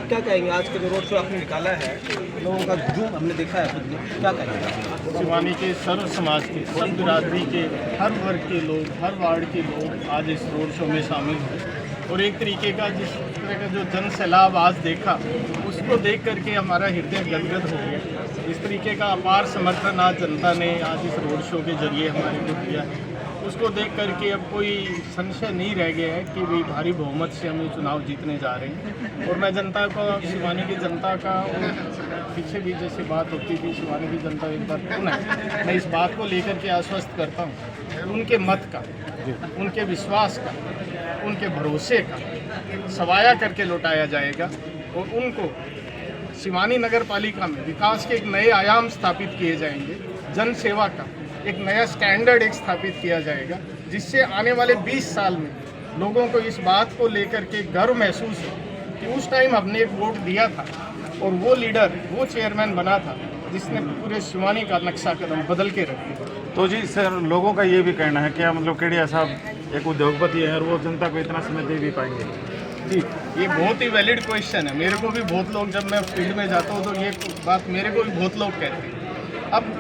आप क्या कहेंगे आज का जो रोड शो आपने निकाला है, लोगों का जुम हमने देखा है खुद में, क्या कहेंगे? शिवानी के सर्व समाज के, सब बिरादरी के, हर वर्ग के लोग, हर वार्ड के लोग आज इस रोड शो में शामिल हुए और एक तरीके का जिस तरह का जो जन सैलाब आज देखा उसको देख करके हमारा हृदय गदगद हो गया। इस तरीके का अपार समर्थन आज जनता ने आज इस रोड शो के जरिए हमारे को दिया है, उसको देख करके अब कोई संशय नहीं रह गया है कि भाई भारी बहुमत से हम ये चुनाव जीतने जा रहे हैं। और मैं जनता को, शिवानी की जनता का, पीछे भी जैसे बात होती थी शिवानी की जनता एक बार पुनः मैं इस बात को लेकर के आश्वस्त करता हूँ, उनके मत का, उनके विश्वास का, उनके भरोसे का सवाया करके लौटाया जाएगा और उनको शिवानी नगर पालिका में विकास के एक नए आयाम स्थापित किए जाएंगे। जन सेवा का एक नया स्टैंडर्ड एक स्थापित किया जाएगा, जिससे आने वाले 20 साल में लोगों को इस बात को लेकर के गर्व महसूस हो कि उस टाइम हमने एक वोट दिया था और वो लीडर, वो चेयरमैन बना था जिसने पूरे शिवानी का नक्शा कदम बदल के रख दिया। तो जी सर, लोगों का ये भी कहना है क्या मतलब केडिया साहब एक उद्योगपति है और वो जनता को इतना समय दे भी पाएंगे? जी, ये बहुत ही वैलिड क्वेश्चन है। मेरे को भी बहुत लोग, जब मैं फील्ड में जाता हूँ तो ये बात मेरे को भी बहुत लोग कहते हैं। अब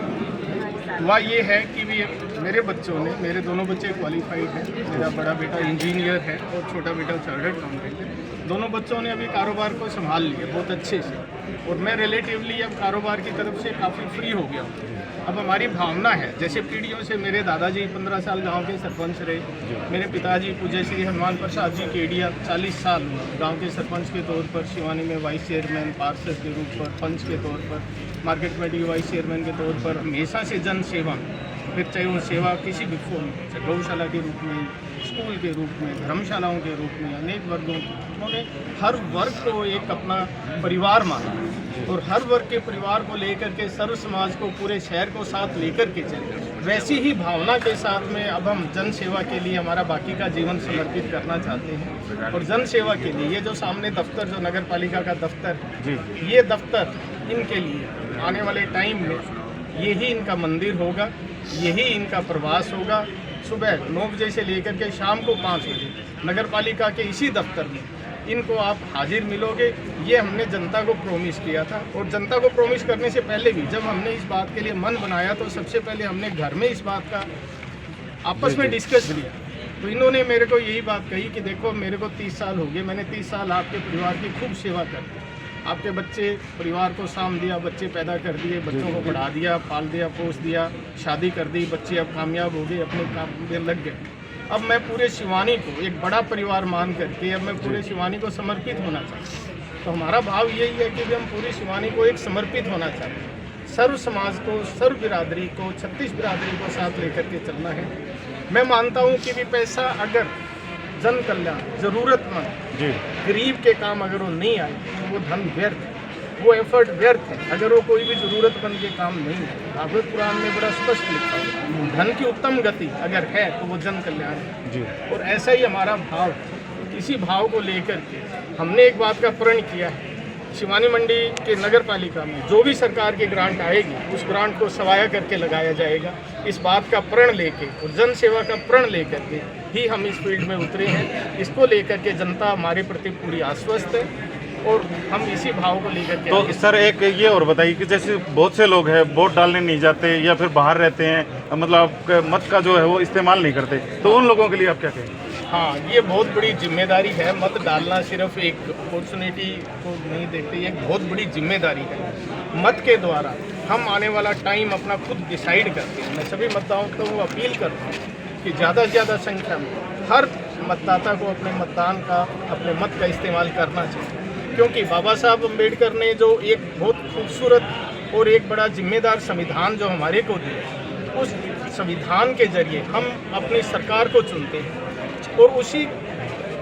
हुआ ये है कि भी मेरे बच्चों ने, मेरे दोनों बच्चे क्वालिफाइड हैं, मेरा बड़ा बेटा इंजीनियर है और छोटा बेटा चार्टर्ड अकाउंटेंट है। दोनों बच्चों ने अभी कारोबार को संभाल लिया बहुत अच्छे से और मैं रिलेटिवली अब कारोबार की तरफ से काफ़ी फ्री हो गया हूँ। अब हमारी भावना है, जैसे पीढ़ियों से मेरे दादाजी 15 साल गांव के सरपंच रहे, मेरे पिताजी पूज्य श्री हनुमान प्रसाद जी केडिया 40 साल गांव के सरपंच के तौर पर, शिवानी में वाइस चेयरमैन, पार्षद के रूप पर, पंच के तौर पर, मार्केट कमेटी के वाइस चेयरमैन के तौर पर हमेशा से जन सेवा में, फिर चाहे वो सेवा किसी भी फॉर्म में, चाहे गौशाला के रूप में, स्कूल के रूप में, धर्मशालाओं के रूप में, अनेक वर्गों के, उन्होंने हर वर्ग को एक अपना परिवार माना और हर वर्ग के परिवार को लेकर के सर्व समाज को, पूरे शहर को साथ लेकर के चले। वैसी ही भावना के साथ में अब हम जन सेवा के लिए हमारा बाकी का जीवन समर्पित करना चाहते हैं और जन सेवा के लिए ये जो सामने दफ्तर, जो नगर पालिका का दफ्तर, ये दफ्तर इनके लिए आने वाले टाइम में यही इनका मंदिर होगा, यही इनका प्रवास होगा। सुबह 9 बजे से लेकर के शाम को 5 बजे नगर पालिका के इसी दफ्तर में इनको आप हाजिर मिलोगे। ये हमने जनता को प्रॉमिस किया था और जनता को प्रॉमिस करने से पहले भी जब हमने इस बात के लिए मन बनाया तो सबसे पहले हमने घर में इस बात का आपस में डिस्कस किया। तो इन्होंने मेरे को यही बात कही कि देखो, मेरे को 30 साल हो गए, मैंने 30 साल आपके परिवार की खूब सेवा कर दी, आपके बच्चे, परिवार को साम दिया, बच्चे पैदा कर दिए, बच्चों को पढ़ा दिया, पाल दिया, पोस दिया, शादी कर दी, बच्चे अब कामयाब हो गए, अपने काम में लग गए। अब मैं पूरे शिवानी को एक बड़ा परिवार मान करके अब मैं पूरे शिवानी को समर्पित होना चाहता हूँ। तो हमारा भाव यही है कि हम पूरी शिवानी को एक समर्पित होना चाहते हैं, सर्व समाज को, सर्व बिरादरी को, 36 बिरादरी को साथ लेकर के चलना है। मैं मानता हूँ कि भी पैसा अगर जन कल्याण, ज़रूरतमंद, गरीब के काम अगर वो नहीं आए तो वो धन व्यर्थ है, वो एफर्ट व्यर्थ है। अगर वो कोई भी ज़रूरतमंद के काम नहीं है, भागवत पुराण में बड़ा स्पष्ट लिखा है, धन की उत्तम गति अगर है तो वो जन कल्याण है। और ऐसा ही हमारा भाव, इसी भाव को लेकर के हमने एक बात का प्रण किया है, शिवानी मंडी के नगर पालिका में जो भी सरकार की ग्रांट आएगी उस ग्रांट को सवाया करके लगाया जाएगा। इस बात का प्रण लेके और जन सेवा का प्रण लेकर के ही हम इस फील्ड में उतरे हैं। इसको लेकर के जनता हमारे प्रति पूरी आश्वस्त है और हम इसी भाव को लेकर के। तो सर एक ये और बताइए कि जैसे बहुत से लोग हैं वोट डालने नहीं जाते या फिर बाहर रहते हैं, मतलब आपके मत का जो है वो इस्तेमाल नहीं करते, तो उन लोगों के लिए आप क्या कहेंगे? हाँ, ये बहुत बड़ी जिम्मेदारी है। मत डालना सिर्फ एक अपॉर्चुनिटी को नहीं देखते, ये एक बहुत बड़ी जिम्मेदारी है। मत के द्वारा हम आने वाला टाइम अपना खुद डिसाइड करते हैं। मैं सभी मतदाताओं को अपील करता हूँ कि ज़्यादा से ज़्यादा संख्या में हर मतदाता को अपने मतदान का, अपने मत का इस्तेमाल करना चाहिए, क्योंकि बाबा साहब अम्बेडकर ने जो एक बहुत खूबसूरत और एक बड़ा जिम्मेदार संविधान जो हमारे को दिया, उस संविधान के जरिए हम अपनी सरकार को चुनते हैं और उसी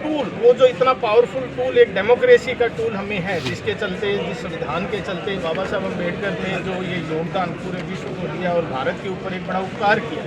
टूल, वो जो इतना पावरफुल टूल, एक डेमोक्रेसी का टूल हमें है, जिसके चलते, जिस संविधान के चलते बाबा साहब अम्बेडकर ने जो ये योगदान पूरे विश्व को दिया और भारत के ऊपर एक बड़ा उपकार किया।